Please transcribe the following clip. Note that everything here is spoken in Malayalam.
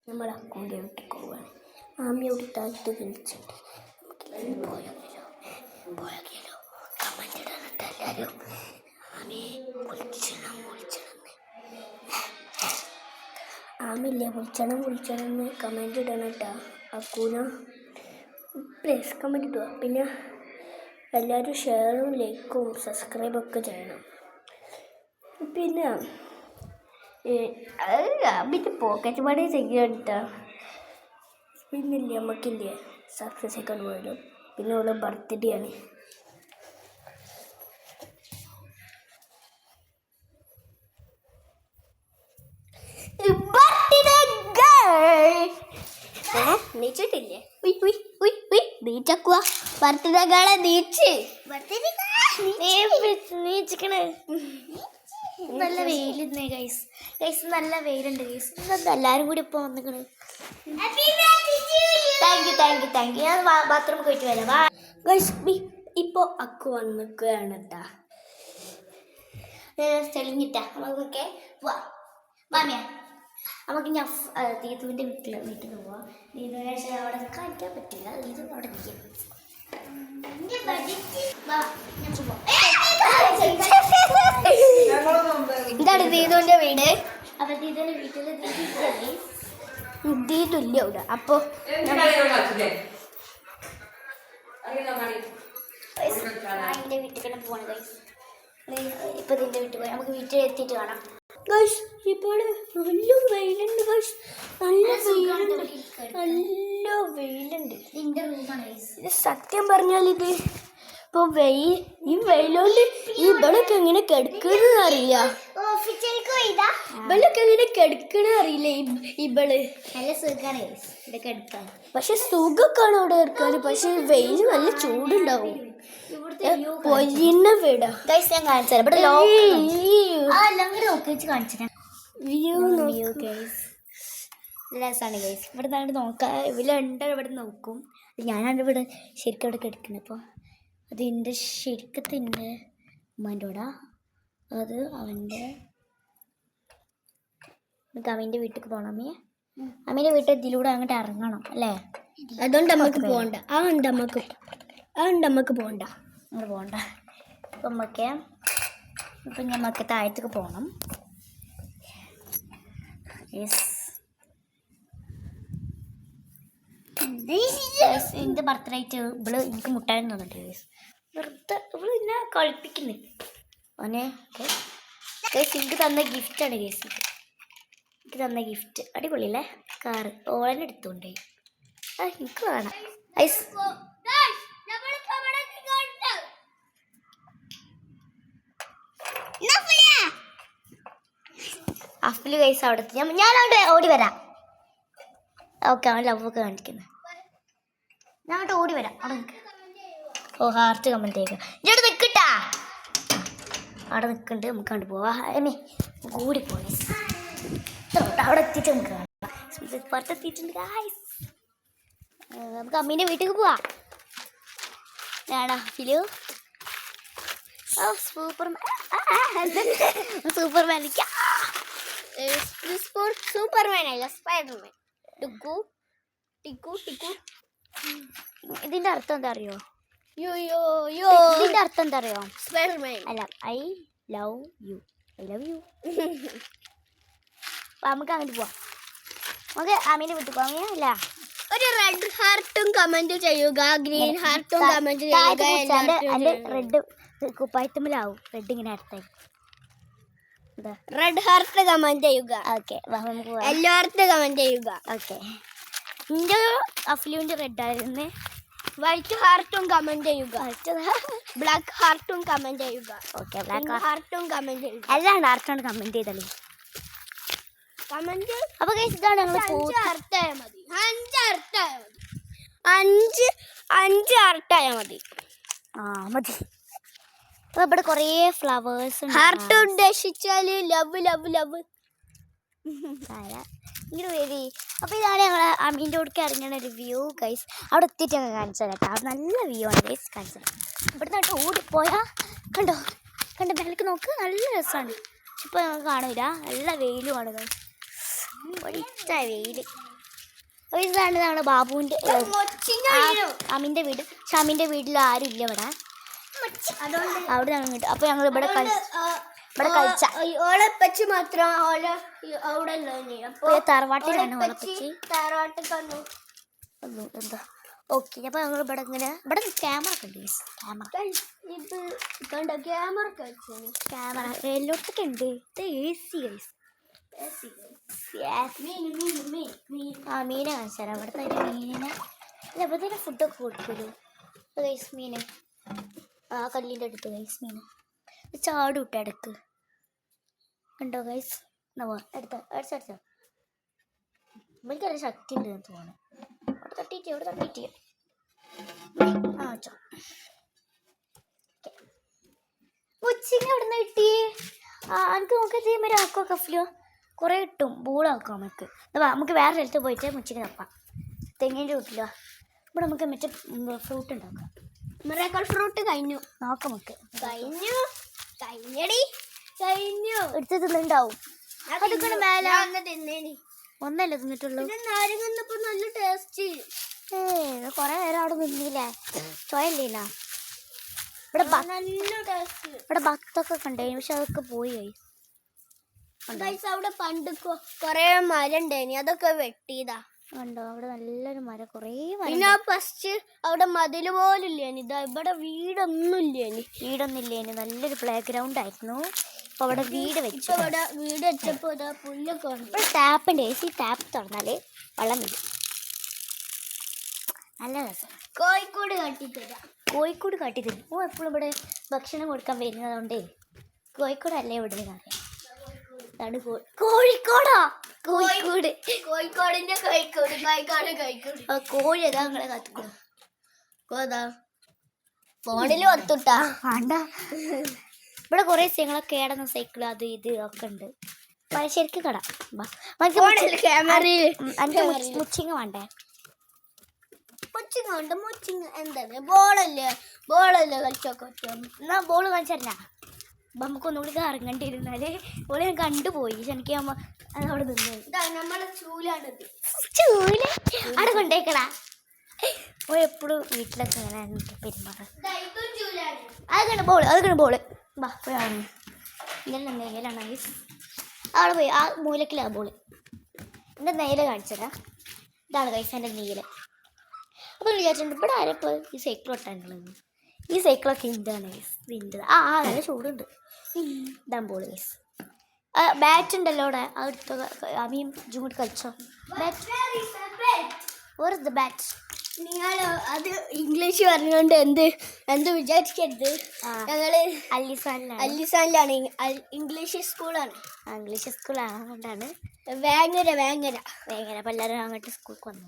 നമ്മൾ അക്കൗണ്ട് വീട്ടിൽ പോവാണ്. ആമിയോട് താഴ്ത്ത് വിളിച്ചിട്ട് പോയാലോ കമന്റ് ഇടാനിട്ട് എല്ലാവരും ആമിയെ ആമില്ലേ വിളിച്ചണമെന്ന് കമന്റ് ഇടണട്ടാ. അക്കൂന പ്ലീസ് കമന്റ് ഇടുക. പിന്നെ എല്ലാവരും ഷെയറും ലൈക്കും സബ്സ്ക്രൈബൊക്കെ ചെയ്യണം. പിന്നെ അമ്മിൻ്റെ പോക്കറ്റ് മണി ചെയ്യണ്ട. പിന്നില്ലേ നമുക്കില്ലേ സക്സസ് ഒക്കെ വരും. പിന്നെ അവളെ ബർത്ത്ഡേ ആണ്. നീച്ചിട്ടില്ലേ നീച്ചക്കുവാ ബർത്ത്ഡേ ഗേളെ നീച്ച് നീച്ചിക്കണേ. നല്ല വെയിലുന്നേ ഗൈസ് നല്ല വെയിലുണ്ട് ഗൈസ്. ഇന്നെന്താ എല്ലാവരും കൂടി ഇപ്പോൾ വന്നിക്കണ്. Thank you. ഞാൻ ബാത്റൂമിൽ പോയിട്ട് വരാം ഗൈസ്. ഇപ്പോൾ അക്കു വന്നിക്കുകയാണ് കേട്ടാ. തെളിഞ്ഞിട്ടാ നമുക്കൊക്കെ പോവാം. മാമിയ നമുക്ക് ഞാൻ ദീതുവിൻ്റെ വീട്ടിൽ പോവാം. ദീതുവിനെ അവിടെ കാണിക്കാൻ പറ്റില്ല. ദീതു അവിടെ നിൽക്കും. ഇതാണ് ദീതുവിൻ്റെ വീട്. അപ്പൊ ദീതുവിൻ്റെ വീട്ടിൽ ദീതുല്ല അവിടെ. അപ്പൊ എൻ്റെ വീട്ടിൽ പോവാണ് ഗൈസ്. ഇപ്പൊ ഇതിൻ്റെ വീട്ടിൽ പോയി നമുക്ക് വീട്ടിൽ എത്തിയിട്ട് കാണാം ഗൈസ്. ഇപ്പോൾ നല്ല വെയിലുണ്ട് ഗൈസ്. നല്ല വെയിലുണ്ട്. ഇതിൻ്റെ റൂമാണ് ഗൈസ്. ഇത് സത്യം പറഞ്ഞാൽ ഇത് ഇപ്പോൾ ഈ വെയിലോണ്ട് ഈ ഇവളൊക്കെ എങ്ങനെ കിടക്കണെന്ന് അറിയാം. ഇവളൊക്കെ എങ്ങനെ കിടക്കണ അറിയില്ല. ഇവള് നല്ല സുഖമാണ് ഇവിടെ കിടക്കാൻ. പക്ഷെ സുഖമൊക്കെയാണ് ഇവിടെ കിടക്കാൻ. പക്ഷെ വെയിൽ നല്ല ചൂടുണ്ടാവും. പൊരിന്ന വീടാ ഗൈസ്. ഞാൻ കാണിച്ചാൽ ഇവിടെ രസമാണ് ഗൈസ്. ഇവിടെ നിന്നാണ് നോക്കാം. ഇവരുണ്ട് ഇവിടെ നോക്കും. ഞാനാണ് ഇവിടെ ശരിക്കും ഇവിടെ കിടക്കുന്നത്. അപ്പോൾ അത് എൻ്റെ ശരിക്കത്തിൻ്റെ ഉമ്മാൻ്റെ കൂടെ. അത് അവൻ്റെ അവൻ്റെ വീട്ടിലേക്ക് പോകണം. അമ്മേൻ്റെ വീട്ടിൽ ഇതിലൂടെ അങ്ങോട്ട് ഇറങ്ങണം അല്ലേ? അതുകൊണ്ട് നമുക്ക് പോകണ്ട. അതുകൊണ്ട് നമുക്ക് പോകണ്ട. അങ്ങോട്ട് പോകണ്ട. അപ്പം നമുക്ക് താഴത്തേക്ക് പോകണം. എൻ്റെ ബർത്ത്ഡേ ആയിട്ട് ഇവള് എനിക്ക് മുട്ടായി തന്നിട്ട് വെറുതെ ഇവള് എന്നെ കളിപ്പിക്കുന്നു. അവനെ എനിക്ക് തന്ന ഗിഫ്റ്റാണ് കേസ്. എനിക്ക് തന്ന ഗിഫ്റ്റ് അടിപൊളിയല്ലേ? കാറ് ഓളനെ എടുത്തോണ്ടേ. എനിക്ക് വേണം ഐസ്. അഫില് കൈസ് അവിടെ ഞാനവിടെ ഓടി വരാം. ഓക്കെ അവൻ ലവൊക്കെ കാണിക്കുന്നത്. ഞാൻ അങ്ങോട്ട് ഓടി വരാം. അവിടെ നിൽക്കുക. ഓ ഹാർട്ട് കമൻറ്റ് ചെയ്യുക. ഇങ്ങോട്ട് നിൽക്കട്ടാ. അവിടെ നിൽക്കുന്നുണ്ട്. നമുക്ക് കണ്ടു പോവാ. കൂടി പോയി അവിടെ എത്തിയിട്ട് നമുക്ക് കാണാം. പുറത്തെത്തിയിട്ടുണ്ട് ഗായ്സ്. നമുക്ക് അമ്മീൻ്റെ വീട്ടിലേക്ക് പോവാം. ഞാനാ ഫിലു. ഓ സൂപ്പർമാൻ. സൂപ്പർമാനല്ല സ്പൈഡർമാൻ. ടിക്കു. ഇതിന്റെ അർത്ഥം എന്താ അറിയോ? ഇതിന്റെ അർത്ഥം എന്താ അറിയോ? സ്പൈഡർമാൻ അല്ല, ഐ ലവ് യു. നമുക്ക് അങ്ങോട്ട് പോവാം. നമുക്ക് ആമീൻ്റെ വീട്ടിൽ പോവാം അല്ല. ഒരു റെഡ് ഹാർട്ടും കമന്റ് ചെയ്യുക. ഗ്രീൻ ഹാർട്ടും കമന്റ് ചെയ്യുക. റെഡ് കുപ്പായത്തുമ്പിലാവും. റെഡ് ഇങ്ങനെ അടുത്തായി റെഡ് ഹാർട്ട് കമന്റ് ചെയ്യുക. ഓക്കെ യെല്ലോ ഹാർട്ട് കമന്റ് ചെയ്യുക. ഓക്കെ എൻ്റെ അഫ്ലുവിൻ്റെ റെഡ് ആയിരുന്നു. വൈറ്റ് ഹാർട്ടും കമന്റ് ചെയ്യുക. ബ്ലാക്ക് ഹാർട്ടും കമന്റ് ചെയ്യുക. ഓക്കെ ബ്ലാക്ക് ഹാർട്ടും കമന്റ് ചെയ്യുക. എല്ലാ ഹാർട്ടാണ് കമന്റ് ചെയ്തല്ലേ കമന്റ്. അപ്പൊ ഇതാണ് ഞങ്ങൾ 5 ഹാർട്ടായാൽ മതി. 5 ഹാർട്ടായാൽ മതി. മതി. അപ്പൊ ഇവിടെ കുറേ ഫ്ലവേഴ്സ് ഹാർട്ട് ഉദ്ദേശിച്ചാല് ലവ് ഇങ്ങനെ വരി. അപ്പോൾ ഇതാണ് ഞങ്ങൾ അമ്മീൻ്റെ കൂടെ ഇറങ്ങുന്ന ഒരു വ്യൂ ഗൈസ്. അവിടെ എത്തിയിട്ട് ഞങ്ങൾ കാണിച്ചത് കേട്ടോ. അവിടെ നല്ല വ്യൂ ആണ് ഗൈസ് കാണിച്ചത്. ഇവിടെ നിന്നിട്ട് ഓടിപ്പോയാൽ കണ്ടോ മേലേക്ക് നോക്ക്. നല്ല രസമാണ്. ഇപ്പോൾ ഞങ്ങൾക്ക് കാണില്ല. നല്ല വെയിലുമാണ് ഗൈസ്. ഒരിച്ച വെയിൽ. ഇതാണ് നമ്മുടെ ബാബുവിൻ്റെ അമിൻ്റെ വീട്. പക്ഷെ അമിൻ്റെ വീട്ടിൽ ആരും ഇല്ല ഇവിടെ. അവിടെ ഞങ്ങൾ കിട്ടും. അപ്പോൾ ഞങ്ങൾ ഇവിടെ കളിച്ച ഓളപ്പച്ചി മാത്രം അവിടെ തറവാട്ടിലാണ് ഓളപ്പച്ചി. എന്താ ഓക്കെ. അപ്പോൾ ഞങ്ങൾ ഇവിടെ ഇങ്ങനെ ഇവിടെ ക്യാമറ ഒക്കെ ഉണ്ട്. ക്യാമറ എല്ലായിടത്തൊക്കെ ഉണ്ട്. ഇത് മീനെ കാണിച്ചു തരാം. ഇവിടുത്തെ മീനിനെ എവിടത്തേക്ക് ഫുഡൊക്കെ കൊടുക്കുമല്ലോ. ഗൈസ് മീന് കല്ലിൻ്റെ അടുത്ത് ഗൈസ് മീൻ ചാടും ഇട്ട ഇടക്ക് ഉണ്ടോ ഗൈസ്. അടിച്ചോ എനിക്കറിയാം ശക്തി ഉണ്ടെന്ന് തോന്നുന്നു. അവിടെ തട്ടിയിട്ട് വെച്ചോ. മുച്ചിങ്ങ എവിടെ നിന്ന് കിട്ടി? എനിക്ക് നോക്കാൻ ചെയ്യുമ്പോൾ ആക്കോ കഫിലോ കുറേ കിട്ടും. ബൂളാക്കും നമുക്ക് വേറെ സ്ഥലത്ത് പോയിട്ട് മുച്ചിങ്ങ തപ്പാം. തെങ്ങിൻ്റെ വീട്ടിലോ ഇവിടെ നമുക്ക് മറ്റേ ഫ്രൂട്ട് ഉണ്ടാക്കാം. മിറാക്കിൾ ഫ്രൂട്ട് കഴിഞ്ഞു. നോക്കാം നമുക്ക്. കഴിഞ്ഞടി എടുത്ത് തിന്നുണ്ടാവും. അതൊക്കെ മേലെ തിന്നേനി. ഒന്നല്ലേ തിന്നിട്ടുള്ളൂ. നാരങ്ങ നല്ല ടേസ്റ്റ്. കൊറേ നേരം അവിടെ നിന്നില്ലേ? ചോയല്ലേനാ ഇവിടെ ഇവിടെ ഭക്തൊക്കെ കണ്ടേനി. പക്ഷെ അതൊക്കെ പോയി. അവിടെ പണ്ട് കൊറേ മരം ഉണ്ടായിനി. അതൊക്കെ വെട്ടിയതാ. ഉണ്ടോ അവിടെ നല്ലൊരു മരം കുറേ പിന്നെ ഫസ്റ്റ് അവിടെ മതില് പോലില്ലേനി. ഇതാ ഇവിടെ വീടൊന്നും ഇല്ലേനി. നല്ലൊരു പ്ലേ ഗ്രൗണ്ട് ആയിരുന്നു. അപ്പൊ അവിടെ വീട് വെച്ചു. ഇവിടെ വീട് വെച്ചപ്പോ ഇതാ പുല്ലൊക്കെ ഇവിടെ ടാപ്പിൻ്റെ ടാപ്പ് തുറന്നാല് വെള്ളം വരും. നല്ല രസം. കോഴിക്കോട് കാട്ടിത്തരാം. കോഴിക്കോട് കാട്ടിത്തരും. ഓ എപ്പോഴും ഇവിടെ ഭക്ഷണം കൊടുക്കാൻ വരുന്നതുകൊണ്ടേ കോഴിക്കോടല്ലേ ഇവിടെ അറിയാം. കോഴിക്കോടാ കോഴിക്കോട്. കോഴിക്കോടിന്റെ കോഴി ഏതാ നിങ്ങളെ കാത്തുക്കോ. ഫോണിൽ ഒത്തുട്ടാ വേണ്ട. ഇവിടെ കുറേ ഞങ്ങളെ കേടന്ന സൈക്കിൾ അത് ഇത് ഒക്കെ ഉണ്ട്. ശരിക്കും കട മുച്ചിങ്ങ വേണ്ടേ? മുച്ചിങ്ങ എന്താണ്? ബോളല്ലേ കളിച്ചൊക്കെ. എന്നാ ബോള് കാണിച്ചല്ല. നമുക്കൊന്നുകൂടി ഇറങ്ങേണ്ടി ഇരുന്നാല് ഓളെ ഞാൻ കണ്ടുപോയി. എനിക്ക് അതവിടെ നിന്ന് നമ്മളെ ചൂലാണിത്. അവിടെ കൊണ്ടേക്കടാ. ഓ എപ്പോഴും വീട്ടിലൊക്കെ ഇങ്ങനെ പെരുമാറാം. അതൊക്കെയാണ് ബോള് ബാ പോയാണ്. ഇങ്ങനെ നെയ്യലാണ് അവിടെ പോയി. ആ മൂലക്കിലാണ് ബോള്. എൻ്റെ നെയ്യൽ കാണിച്ചതാ. ഇതാണ് കൈസ് എൻ്റെ നെയ്യൽ. അപ്പോൾ വിചാരിച്ചിട്ടുണ്ട് ഇവിടെ ആരപ്പോൾ ഈ സൈക്കിൾ ഒട്ടാനുള്ളത്. ഈ സൈക്കിളൊക്കെ എന്താണ് ഇതിൻ്റെ നല്ല ചൂടുണ്ട്. ഇതാ ബോള് ഗൈസ്. ബാറ്റ് ഉണ്ടല്ലോ അവിടെ. അടുത്ത അമ്മയും ജും കൂടി കളിച്ചോ. ബാറ്റ് നിങ്ങൾ അത് ഇംഗ്ലീഷ് പറഞ്ഞുകൊണ്ട് എന്ത് വിചാരിക്കരുത്. ഞങ്ങള് അല്ലിസാനിലാണ്. ഇംഗ്ലീഷ് സ്കൂളാണ്. ഇംഗ്ലീഷ് സ്കൂളാണ്. അതുകൊണ്ടാണ് വേങ്ങര അപ്പോൾ എല്ലാവരും അങ്ങോട്ട് സ്കൂൾക്ക് വന്നു.